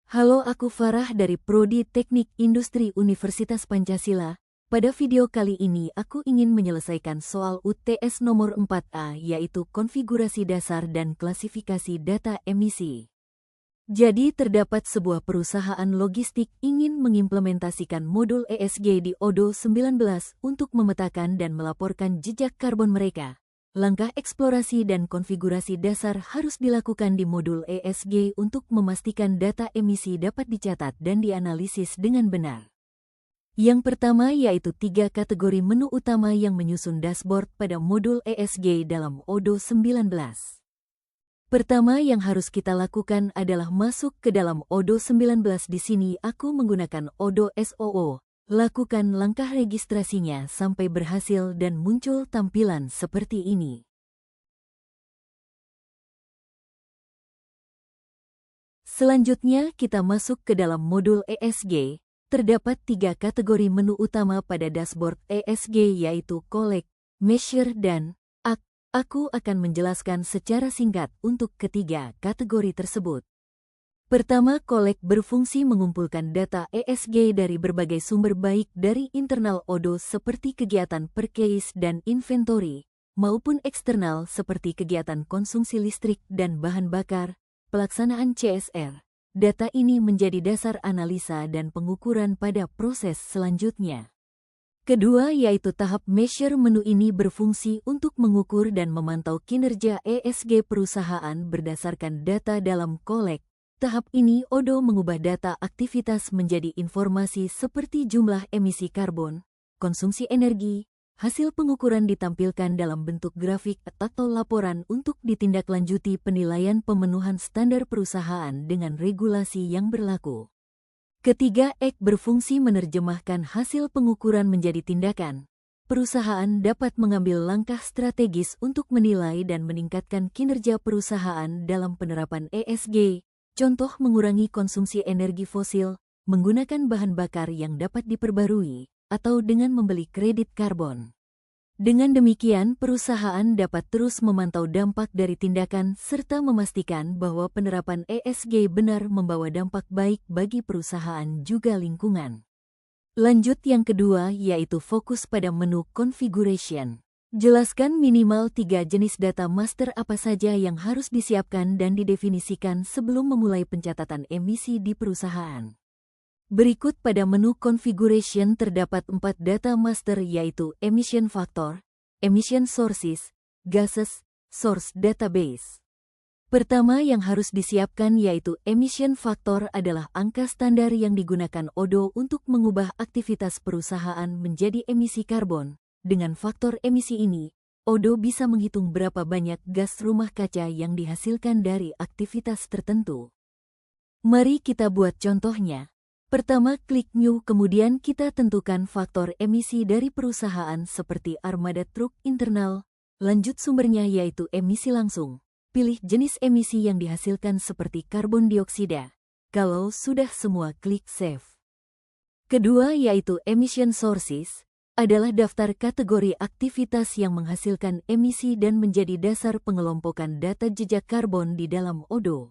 Halo, aku Farah dari Prodi Teknik Industri Universitas Pancasila. Pada video kali ini aku ingin menyelesaikan soal UTS nomor 4A, yaitu konfigurasi dasar dan klasifikasi data emisi. Jadi terdapat sebuah perusahaan logistik ingin mengimplementasikan modul ESG di ODO 19 untuk memetakan dan melaporkan jejak karbon mereka. Langkah eksplorasi dan konfigurasi dasar harus dilakukan di modul ESG untuk memastikan data emisi dapat dicatat dan dianalisis dengan benar. Yang pertama yaitu 3 kategori menu utama yang menyusun dashboard pada modul ESG dalam ODO 19. Pertama yang harus kita lakukan adalah masuk ke dalam ODO 19. Di sini aku menggunakan ODO SOO. Lakukan langkah registrasinya sampai berhasil dan muncul tampilan seperti ini. Selanjutnya kita masuk ke dalam modul ESG. Terdapat 3 kategori menu utama pada dashboard ESG yaitu Collect, Measure, dan Act. Aku akan menjelaskan secara singkat untuk ketiga kategori tersebut. Pertama, Collect berfungsi mengumpulkan data ESG dari berbagai sumber baik dari internal ODO seperti kegiatan purchase dan inventory, maupun eksternal seperti kegiatan konsumsi listrik dan bahan bakar, pelaksanaan CSR. Data ini menjadi dasar analisa dan pengukuran pada proses selanjutnya. Kedua yaitu tahap Measure. Menu ini berfungsi untuk mengukur dan memantau kinerja ESG perusahaan berdasarkan data dalam Collect. Tahap ini ODO mengubah data aktivitas menjadi informasi seperti jumlah emisi karbon, konsumsi energi, hasil pengukuran ditampilkan dalam bentuk grafik atau laporan untuk ditindaklanjuti penilaian pemenuhan standar perusahaan dengan regulasi yang berlaku. Ketiga, Act berfungsi menerjemahkan hasil pengukuran menjadi tindakan. Perusahaan dapat mengambil langkah strategis untuk menilai dan meningkatkan kinerja perusahaan dalam penerapan ESG. Contoh mengurangi konsumsi energi fosil, menggunakan bahan bakar yang dapat diperbarui, atau dengan membeli kredit karbon. Dengan demikian, perusahaan dapat terus memantau dampak dari tindakan serta memastikan bahwa penerapan ESG benar membawa dampak baik bagi perusahaan juga lingkungan. Lanjut yang kedua yaitu fokus pada menu configuration. Jelaskan minimal 3 jenis data master apa saja yang harus disiapkan dan didefinisikan sebelum memulai pencatatan emisi di perusahaan. Berikut pada menu configuration terdapat 4 data master yaitu emission factor, emission sources, gases, source database. Pertama yang harus disiapkan yaitu emission factor adalah angka standar yang digunakan ODO untuk mengubah aktivitas perusahaan menjadi emisi karbon. Dengan faktor emisi ini, ODO bisa menghitung berapa banyak gas rumah kaca yang dihasilkan dari aktivitas tertentu. Mari kita buat contohnya. Pertama, klik New, kemudian kita tentukan faktor emisi dari perusahaan seperti armada truk internal. Lanjut sumbernya yaitu emisi langsung. Pilih jenis emisi yang dihasilkan seperti karbon dioksida. Kalau sudah semua, klik Save. Kedua yaitu emission sources. Adalah daftar kategori aktivitas yang menghasilkan emisi dan menjadi dasar pengelompokan data jejak karbon di dalam ODO.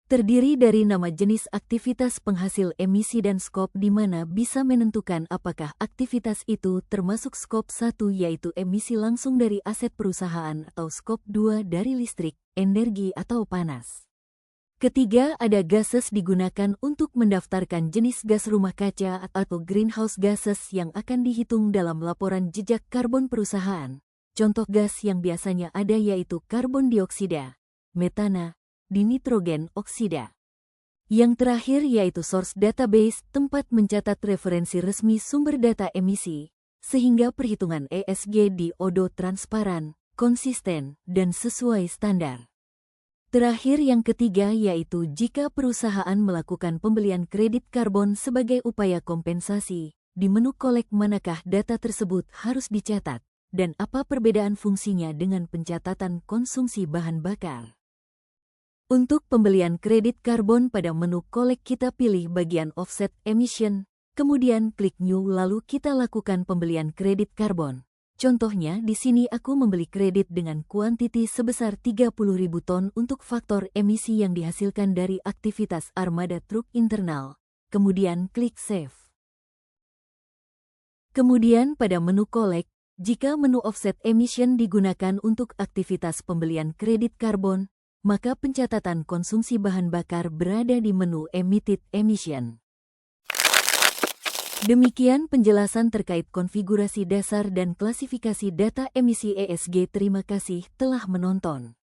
Terdiri dari nama jenis aktivitas penghasil emisi dan skop di mana bisa menentukan apakah aktivitas itu termasuk skop 1 yaitu emisi langsung dari aset perusahaan atau skop 2 dari listrik, energi atau panas. Ketiga, ada gases digunakan untuk mendaftarkan jenis gas rumah kaca atau greenhouse gases yang akan dihitung dalam laporan jejak karbon perusahaan. Contoh gas yang biasanya ada yaitu karbon dioksida, metana, dinitrogen oksida. Yang terakhir yaitu source database, tempat mencatat referensi resmi sumber data emisi, sehingga perhitungan ESG di ODO transparan, konsisten, dan sesuai standar. Terakhir yang ketiga yaitu jika perusahaan melakukan pembelian kredit karbon sebagai upaya kompensasi, di menu Collect manakah data tersebut harus dicatat, dan apa perbedaan fungsinya dengan pencatatan konsumsi bahan bakar. Untuk pembelian kredit karbon pada menu Collect kita pilih bagian Offset Emission, kemudian klik New lalu kita lakukan pembelian kredit karbon. Contohnya di sini aku membeli kredit dengan kuantiti sebesar 30.000 ton untuk faktor emisi yang dihasilkan dari aktivitas armada truk internal. Kemudian klik Save. Kemudian pada menu Collect, jika menu Offset Emission digunakan untuk aktivitas pembelian kredit karbon, maka pencatatan konsumsi bahan bakar berada di menu Emitted Emission. Demikian penjelasan terkait konfigurasi dasar dan klasifikasi data emisi ESG. Terima kasih telah menonton.